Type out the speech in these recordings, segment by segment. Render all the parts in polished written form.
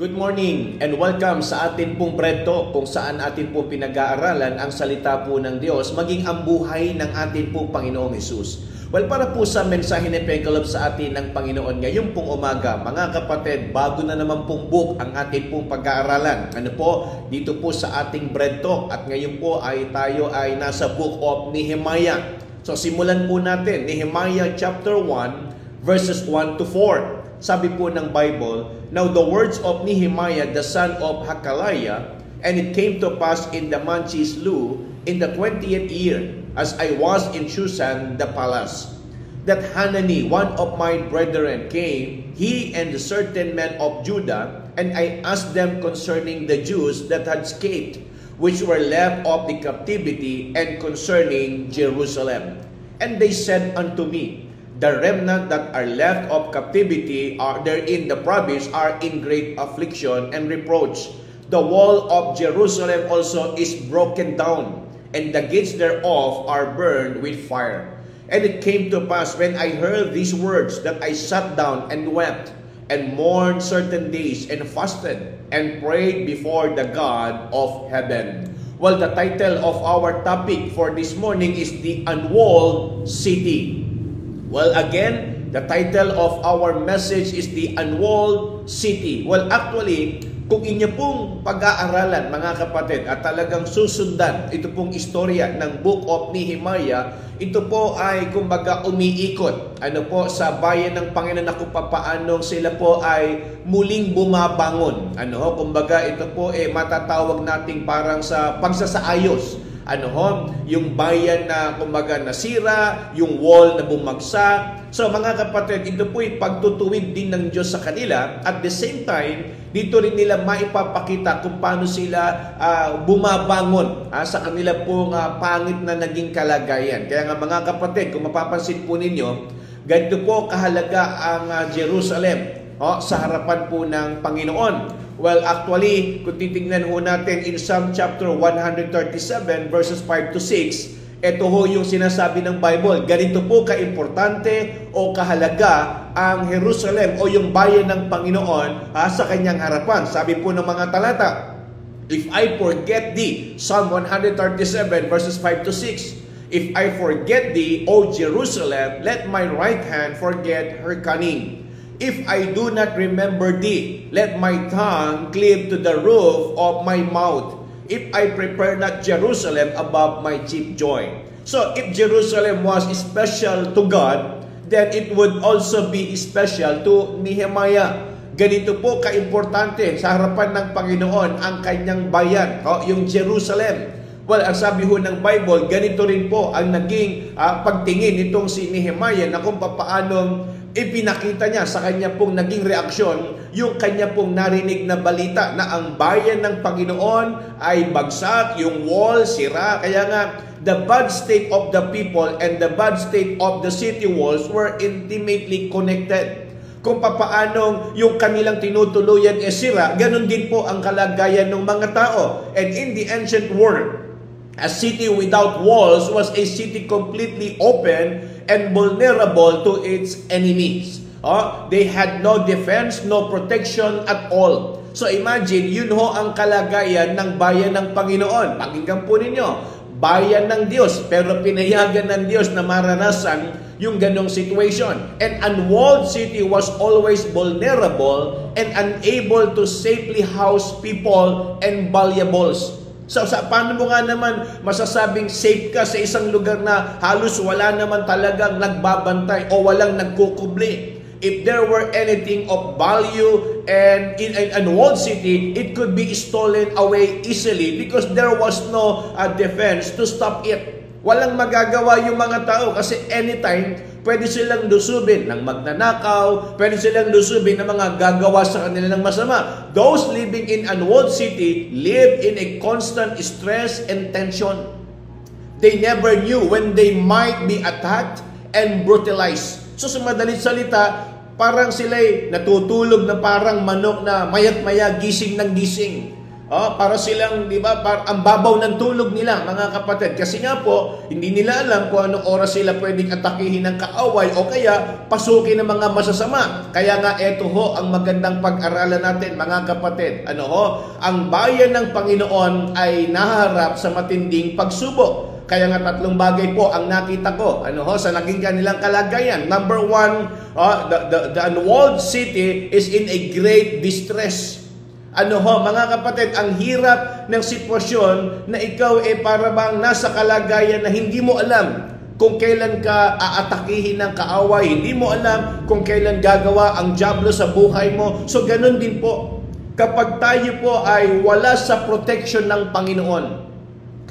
Good morning and welcome sa atin pong Bread Talk, kung saan atin pong pinag-aaralan ang salita po ng Diyos, maging ang buhay ng atin pong Panginoong Hesus. Well, para po sa mensahe ni Penkalab sa atin ng Panginoon ngayon pong umaga, mga kapatid, bago na naman pong book ang atin pong pag-aaralan. Ano po? Dito po sa ating Bread Talk, at ngayon po tayo ay nasa book of Nehemiah. So simulan po natin, Nehemiah chapter 1, verses 1 to 4. Sabi po ng Bible, "Now the words of Nehemiah the son of Hakaliah, and it came to pass in the month Chislew, in the 20th year, as I was in Shushan the palace, that Hanani, one of my brethren, came, he and the certain men of Judah, and I asked them concerning the Jews that had escaped, which were left of the captivity, and concerning Jerusalem. And they said unto me, the remnant that are left of captivity are there in the province are in great affliction and reproach. The wall of Jerusalem also is broken down, and the gates thereof are burned with fire. And it came to pass, when I heard these words, that I sat down and wept, and mourned certain days, and fasted, and prayed before the God of heaven." Well, the title of our topic for this morning is The Unwalled City. Well, again, the title of our message is The Unwalled City. Well, actually, kung inyo pong pag-aaralan, mga kapatid, at talagang susundan ito pong istorya ng Book of Nehemiah, ito po ay kumbaga umiikot sa bayan ng Panginoon, na kung papaano sila po ay muling bumabangon. Kumbaga ito po matatawag nating parang sa pagsasaayos. Yung bayan na kumbaga nasira, yung wall na bumagsak. So mga kapatid, ito po ay pagtutuwid din ng Diyos sa kanila. At the same time, dito rin nila maipapakita kung paano sila bumabangon sa kanila pong pangit na naging kalagayan. Kaya nga mga kapatid, kung mapapansin po ninyo, ganito po kahalaga ang Jerusalem sa harapan po ng Panginoon. Well, actually, kung titignan ho natin in Psalm chapter 137 verses 5 to 6, ito ho yung sinasabi ng Bible. Ganito po kaimportante o kahalaga ang Jerusalem o yung bayan ng Panginoon sa kanyang harapan. Sabi po ng mga talata, "If I forget thee," Psalm 137 verses 5 to 6, "If I forget thee, O Jerusalem, let my right hand forget her cunning. If I do not remember thee, let my tongue cleave to the roof of my mouth. If I prepare not Jerusalem above my chief joy." So, if Jerusalem was special to God, then it would also be special to Nehemiah. Ganito po kaimportante sa harapan ng Panginoon ang kanyang bayan, yung Jerusalem. Well, ang sabi ho ng Bible, ganito rin po ang naging pagtingin nitong si Nehemiah, na kung papaanong ipinakita niya sa kanya pong naging reaksyon yung kanya pong narinig na balita na ang bayan ng Panginoon ay bagsak, yung wall sira. Kaya nga, the bad state of the people and the bad state of the city walls were intimately connected. Kung papaanong yung kanilang tinutuluyan sira, ganun din po ang kalagayan ng mga tao. And in the ancient world, a city without walls was a city completely open and vulnerable to its enemies. They had no defense, no protection at all. So imagine, yun ho ang kalagayan ng bayan ng Panginoon. Pakinggan po ninyo, bayan ng Diyos, pero pinayagan ng Diyos na maranasan yung ganong situation. An unwalled city was always vulnerable and unable to safely house people and valuables. So, paano mo nga naman masasabing safe ka sa isang lugar na halos wala naman talagang nagbabantay o walang nagkukubli? If there were anything of value and in an unwalled city, it could be stolen away easily because there was no defense to stop it. Walang magagawa yung mga tao kasi anytime pwede silang lusubin ng magnanakaw, pwede silang lusubin ng mga gagawa sa kanila ng masama. Those living in unwalled city live in a constant stress and tension. They never knew when they might be attacked and brutalized. So sa madalit salita, parang sila'y natutulog na parang manok na mayat-maya gising ng gising. Para silang, di ba, ang babaw ng tulog nila, mga kapatid. Kasi nga po, hindi nila alam kung anong oras sila pwedeng atakihin ng kaaway o kaya pasukin ng mga masasama. Kaya nga, eto ho ang magandang pag-aralan natin, mga kapatid. Ang bayan ng Panginoon ay naharap sa matinding pagsubok. Kaya nga 3 bagay po ang nakita ko sa naging kanilang kalagayan. Number 1, the unwalled city is in a great distress. Mga kapatid, ang hirap ng sitwasyon na ikaw para bang nasa kalagayan na hindi mo alam kung kailan ka aatakihin ng kaaway, hindi mo alam kung kailan gagawa ang dyablo sa buhay mo. So ganun din po, kapag tayo po ay wala sa protection ng Panginoon,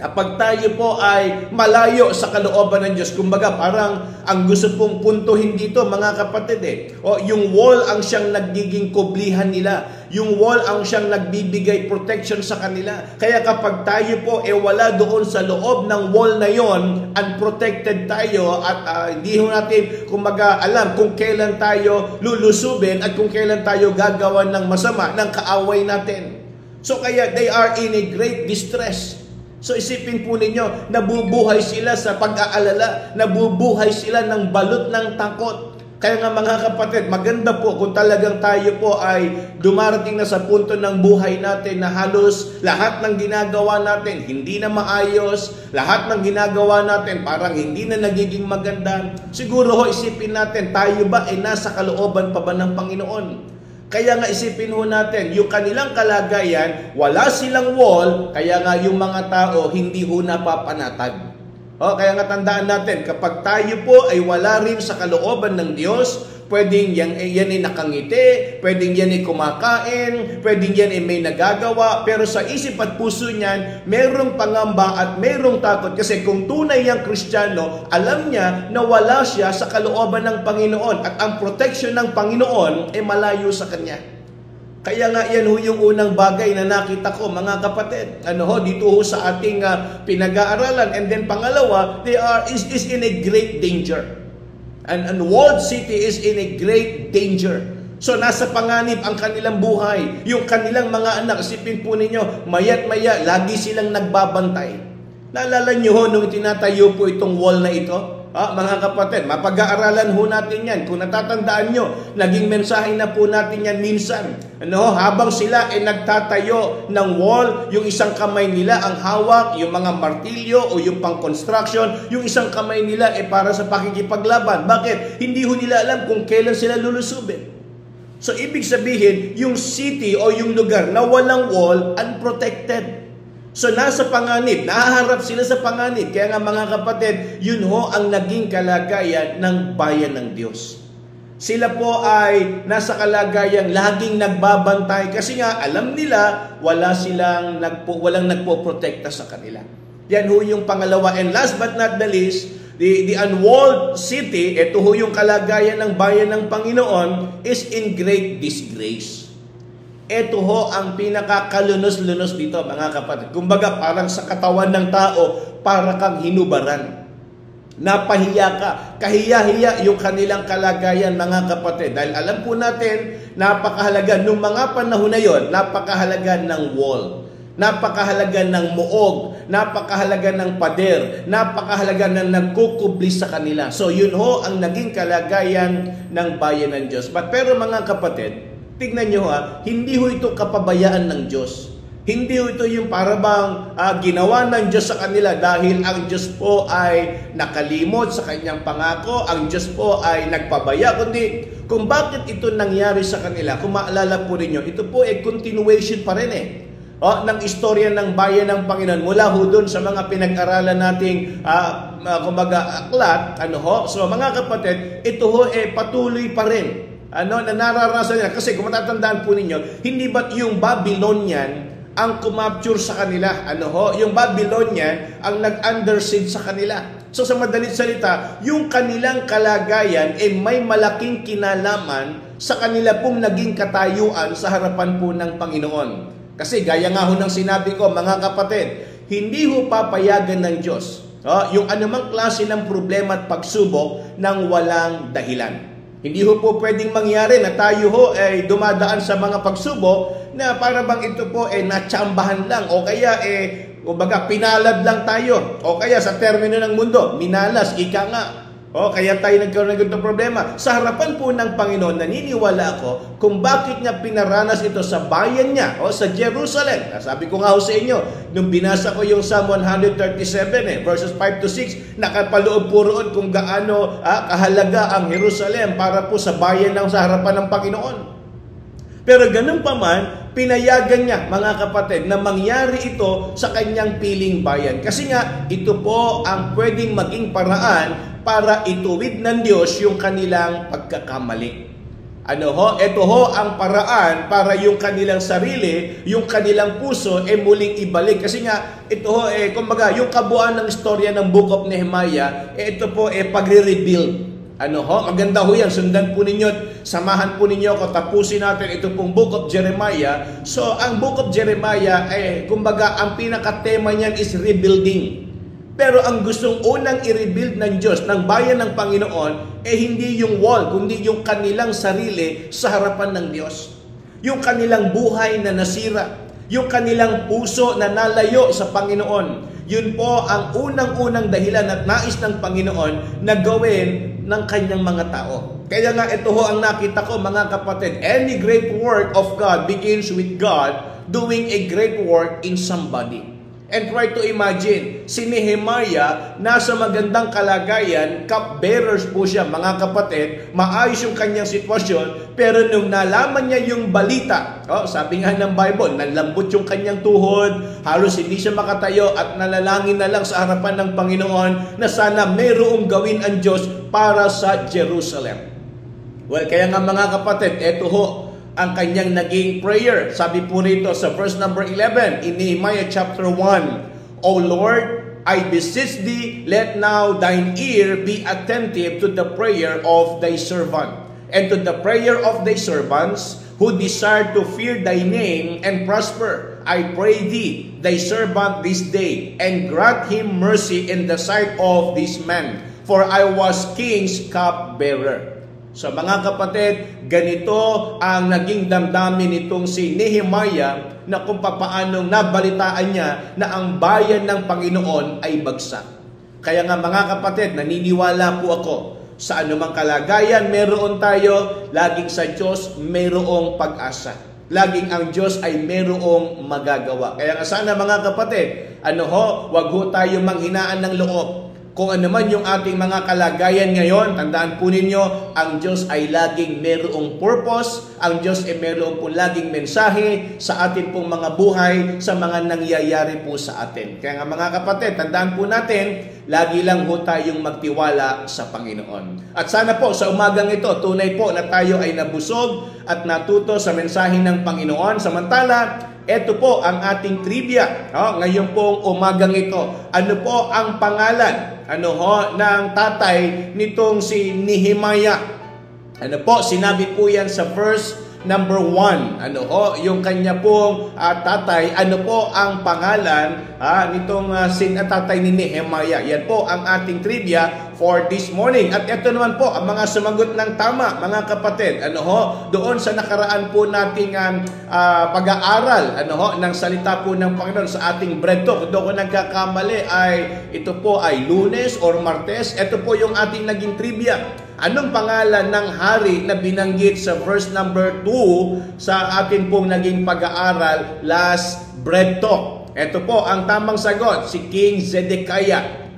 kapag tayo po ay malayo sa kalooban ng Diyos, kumbaga parang ang gusto pong puntuhin dito, mga kapatid, yung wall ang siyang nagiging kublihan nila. Yung wall ang siyang nagbibigay protection sa kanila. Kaya kapag tayo po wala doon sa loob ng wall na yon, unprotected tayo at hindi natin kumbaga alam kung kailan tayo lulusubin at kung kailan tayo gagawan ng masama ng kaaway natin. So kaya they are in a great distress. So isipin po ninyo, nabubuhay sila sa pag-aalala, nabubuhay sila ng balot ng takot. Kaya nga mga kapatid, maganda po kung talagang tayo po ay dumarating na sa punto ng buhay natin na halos lahat ng ginagawa natin hindi na maayos, lahat ng ginagawa natin parang hindi na nagiging maganda. Siguro isipin natin, tayo ba ay nasa kalooban pa ba ng Panginoon? Kaya nga isipin natin, yung kanilang kalagayan, wala silang wall, kaya nga yung mga tao hindi napapanatag. Kaya nga tandaan natin, kapag tayo po ay wala rin sa kalooban ng Diyos, pwedeng yan ay nakangiti, pwedeng yan ay kumakain, pwedeng yan ay may nagagawa, pero sa isip at puso niyan, merong pangamba at merong takot. Kasi kung tunay yung Kristiyano, alam niya na wala siya sa kalooban ng Panginoon at ang protection ng Panginoon ay malayo sa kanya. Kaya nga yan yung unang bagay na nakita ko, mga kapatid. Dito sa ating pinag-aaralan. And then pangalawa, is in a great danger. An unwalled city is in a great danger. So nasa panganib ang kanilang buhay. Yung kanilang mga anak, isipin po ninyo, mayat maya, lagi silang nagbabantay. Naalala nyo nung tinatayo po itong wall na ito? Mga kapatid, mapag-aaralan natin yan. Kung natatandaan nyo, naging mensahe na po natin yan minsan. Habang sila nagtatayo ng wall, yung isang kamay nila ang hawak, yung mga martilyo o yung pang-construction, yung isang kamay nila para sa pakikipaglaban. Bakit? Hindi nila alam kung kailan sila lulusubin. So, ibig sabihin, yung city o yung lugar na walang wall, unprotected. So nasa panganib, nahaharap sila sa panganib. Kaya nga mga kapatid, yun ang naging kalagayan ng bayan ng Diyos. Sila po ay nasa kalagayan laging nagbabantay kasi nga alam nila walang nagpo-protekta sa kanila. Yan yung pangalawa. And last but not the least, the unwalled city, ito yung kalagayan ng bayan ng Panginoon, is in great disgrace. Ito ang pinakakalunos-lunos dito, mga kapatid. Kumbaga, parang sa katawan ng tao, para kang hinubaran. Napahiya ka. Kahiya-hiya yung kanilang kalagayan, mga kapatid. Dahil alam po natin, napakahalaga. Nung mga panahon na yon, napakahalaga ng wall. Napakahalaga ng muog. Napakahalaga ng pader. Napakahalaga ng nagkukubli sa kanila. So, yun ang naging kalagayan ng bayan ng Diyos. Pero mga kapatid, tignan nyo hindi ito kapabayaan ng Diyos. Hindi ito yung parabang ginawa ng Diyos sa kanila dahil ang Diyos po ay nakalimot sa kanyang pangako, ang Diyos po ay nagpabaya, kundi kung bakit ito nangyari sa kanila. Kung maalala po ninyo, ito po ay continuation pa rin ng istorya ng bayan ng Panginoon mula doon sa mga pinag-aralan nating aklat. So mga kapatid, ito patuloy pa rin. Na nararanasan nila. Kasi kung matatandaan po ninyo, hindi ba't yung Babylonian ang kumapture sa kanila? Yung Babylonian ang nag-undersiege sa kanila. So sa madalit salita, yung kanilang kalagayan may malaking kinalaman sa kanila pong naging katayuan sa harapan po ng Panginoon. Kasi gaya nga ng sinabi ko, mga kapatid, hindi papayagan ng Diyos yung anumang klase ng problema at pagsubok ng walang dahilan. Hindi po pwedeng mangyari na tayo ay dumadaan sa mga pagsubok na para bang ito po natsambahan lang o kaya kumbaga pinalad lang tayo o kaya sa termino ng mundo, minalas, ika nga. O kaya tayo nagkaroon ng ganitong problema. Sa harapan po ng Panginoon, naniniwala ako kung bakit niya pinaranas ito sa bayan niya o sa Jerusalem. Sabi ko nga ho sa inyo, nung binasa ko yung Psalm 137 verses 5 to 6, nakapaloob po roon kung gaano kahalaga ang Jerusalem para po sa bayan ng sa harapan ng Panginoon. Pero ganun pa man, pinayagan niya, mga kapatid, na mangyari ito sa kanyang piling bayan. Kasi nga, ito po ang pwedeng maging paraan para ituwid ng Diyos yung kanilang pagkakamali. Ito ho ang paraan para yung kanilang sarili, yung kanilang puso, muling ibalik. Kasi nga, ito ho, kumbaga, yung kabuuan ng istorya ng Book of Nehemiah, ito po, pagre-rebuild. Maganda ho yan. Sundan po ninyo, samahan po ninyo ako, tapusin natin ito pong Book of Jeremiah. So, ang Book of Jeremiah, kumbaga, ang pinaka-tema niyan is rebuilding. Pero ang gustong unang i-rebuild ng Diyos, ng bayan ng Panginoon, hindi yung wall, kundi yung kanilang sarili sa harapan ng Diyos. Yung kanilang buhay na nasira, yung kanilang puso na nalayo sa Panginoon. Yun po ang unang-unang dahilan at nais ng Panginoon na gawin ng kanyang mga tao. Kaya nga ito ho ang nakita ko, mga kapatid, any great work of God begins with God doing a great work in somebody. And try to imagine, si Nehemiah, nasa magandang kalagayan, cupbearers po siya, mga kapatid, maayos yung kanyang sitwasyon, pero nung nalaman niya yung balita, sabi nga ng Bible, nalambot yung kanyang tuhod, halos hindi siya makatayo at nalalangin na lang sa harapan ng Panginoon na sana mayroong gawin ang Diyos para sa Jerusalem. Well, kaya nga mga kapatid, eto ho, ang kanyang naging prayer. Sabi po rito sa verse number 11 in Nehemiah chapter 1, O Lord, I beseech thee, let now thine ear be attentive to the prayer of thy servant, and to the prayer of thy servants, who desire to fear thy name and prosper. I pray thee, thy servant this day, and grant him mercy in the sight of this man, for I was king's cupbearer. So mga kapatid, ganito ang naging damdamin nitong si Nehemiah na kung papaanong nabalitaan niya na ang bayan ng Panginoon ay bagsak. Kaya nga mga kapatid, naniniwala po ako sa anumang kalagayan meron tayo, laging sa Diyos mayroong pag-asa. Laging ang Diyos ay mayroong magagawa. Kaya nga sana mga kapatid, wag ho tayo manghinaan ng loob. Kung ano man yung ating mga kalagayan ngayon, tandaan po ninyo, ang Diyos ay laging mayroong purpose, ang Diyos ay mayroong po laging mensahe sa atin pong mga buhay, sa mga nangyayari po sa atin. Kaya nga mga kapatid, tandaan po natin, lagi lang ho tayong magtiwala sa Panginoon. At sana po sa umagang ito, tunay po na tayo ay nabusog at natuto sa mensahe ng Panginoon. Samantala, ito po ang ating trivia. Ngayon pong umagang ito. Ano po ang pangalan ng tatay nitong si Nehemiah? Sinabi po yan sa verse number 1. Yung kanya pong tatay, ano po ang pangalan nitong tatay ni Nehemiah? Yan po ang ating trivia for this morning. At ito naman po ang mga sumagot ng tama, mga kapatid. Doon sa nakaraan po nating pag-aaral ng salita po ng Panginoon sa ating bread talk. Kung doon ko nagkakamali ay ito po ay Lunes or Martes. Ito po yung ating naging trivia. Anong pangalan ng hari na binanggit sa verse number 2 sa atin pong naging pag-aaral last bread talk? Ito po ang tamang sagot, si King Zedekiah.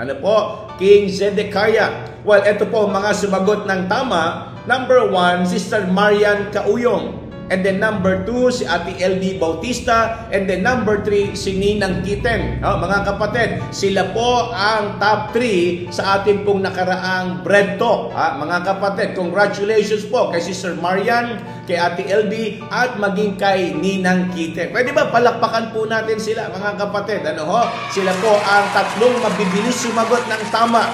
King Zedekiah. Well, ito po mga sumagot ng tama. Number 1, Sister Marian Kauyong. And then number 2, si Ate LD Bautista. And then number 3, si Ninang Kiten. Mga kapatid, sila po ang top 3 sa ating pong nakaraang bread talk. Mga kapatid, congratulations po kay Sister Marian, kay Ate LB, at maging kay Ninang Kiten. Pwede ba palakpakan po natin sila, mga kapatid? Sila po ang tatlong mabibilis sumagot ng tama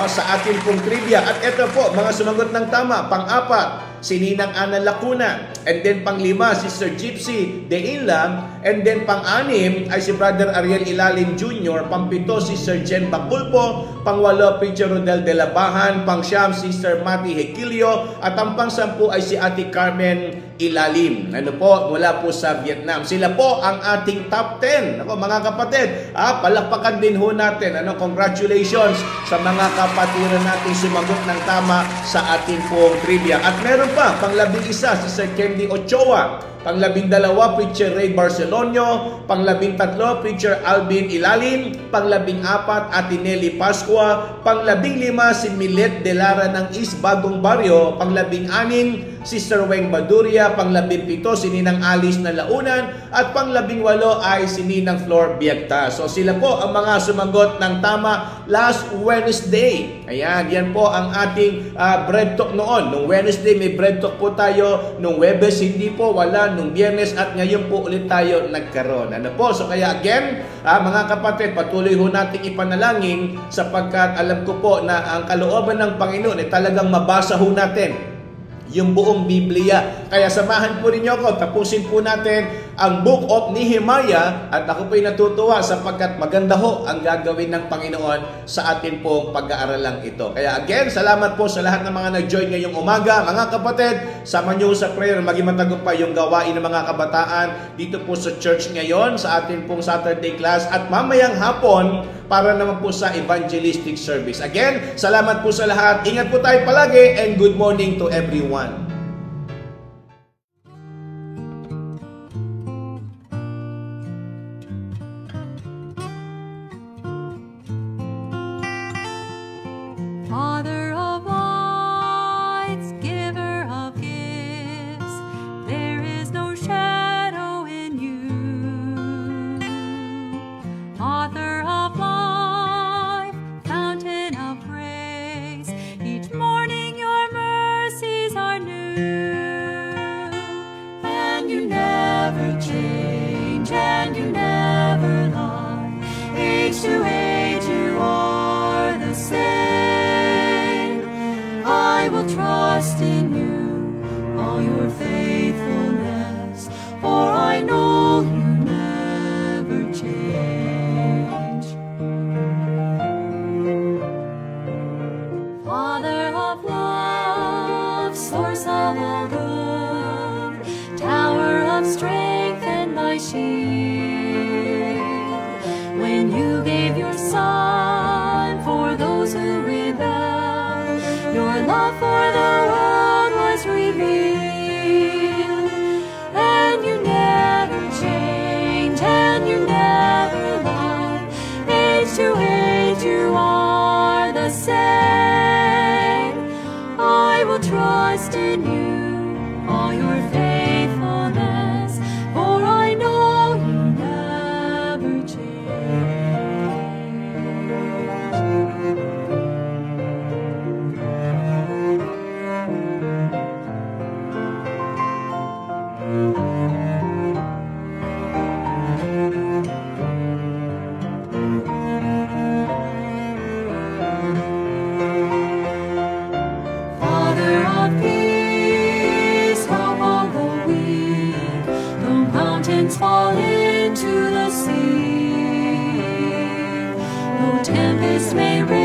sa ating pong trivia. At ito po, mga sumagot ng tama. Pang-apat, si Ninang Ana Lacuna. And then pang-5, Sister Gypsy De Inlam. And then pang-anim ay si Brother Ariel Ilalim Jr., pang-pito si Sir Jen Baculpo, pang-walo Preacher Rodel de la Bahan, pang-siyam si Sir Mati Hequilio, at ang pang-sampu ay si Ate Carmen Ilalim. Ano po, mula po sa Vietnam. Sila po ang ating top 10. Ako, mga kapatid, palakpakan din ho natin. Congratulations sa mga kapatiran natin sumagot ng tama sa ating pong trivia. At meron pa, pang-11 si Sir Candy Ochoa, pang-12, Preacher Ray Barcelonio, pang-13, Preacher Alvin Ilalim, pang-14, Ate Nelly Pascua, pang-15, si Milet de Lara ng East Bagong Barrio, pang-16, si Sir Weng Baduria, pang-17, si Ninang Alice na Launan, at pang-18 ay si Ninang Flor Biagta. So sila po ang mga sumagot ng tama last Wednesday. Ayan, yan po ang ating bread talk noon. Nung Wednesday may bread talk po tayo, nung Webes hindi po, wala, nung Biyernes, at ngayon po ulit tayo nagkaroon. Ano po? So kaya again, mga kapatid, patuloy ho natin ipanalangin sapagkat alam ko po na ang kalooban ng Panginoon ay talagang mabasa ho natin yung buong Biblia. Kaya samahan po ninyo ako, tapusin po natin ang Book of Nehemiah, at ako po'y natutuwa sapagkat maganda ho ang gagawin ng Panginoon sa atin pong pag-aaralang ito. Kaya again, salamat po sa lahat ng mga nag-join ngayong umaga. Mga kapatid, sama nyo sa prayer, maging matagumpay yung gawain ng mga kabataan dito po sa church ngayon, sa atin pong Saturday class, at mamayang hapon para naman po sa evangelistic service. Again, salamat po sa lahat. Ingat po tayo palagi, and good morning to everyone. Father of lights, giver of gifts, there is no shadow in you. Author of life, fountain of grace, each morning your mercies are new. And you never change, and you never lie. Age to age you are the same. I will trust in you, all your faithfulness, for I know you never change. Father of love, source of all good, tower of strength and my shield, when you gave your Son for those who rebel, your love for the world was revealed. And you never change, and you never lie. Age to age you are the same. I will trust in you, all your faithfulness, for I know you never change. Father of peace, hope of the weak, though mountains fall into the sea, though tempests may rage,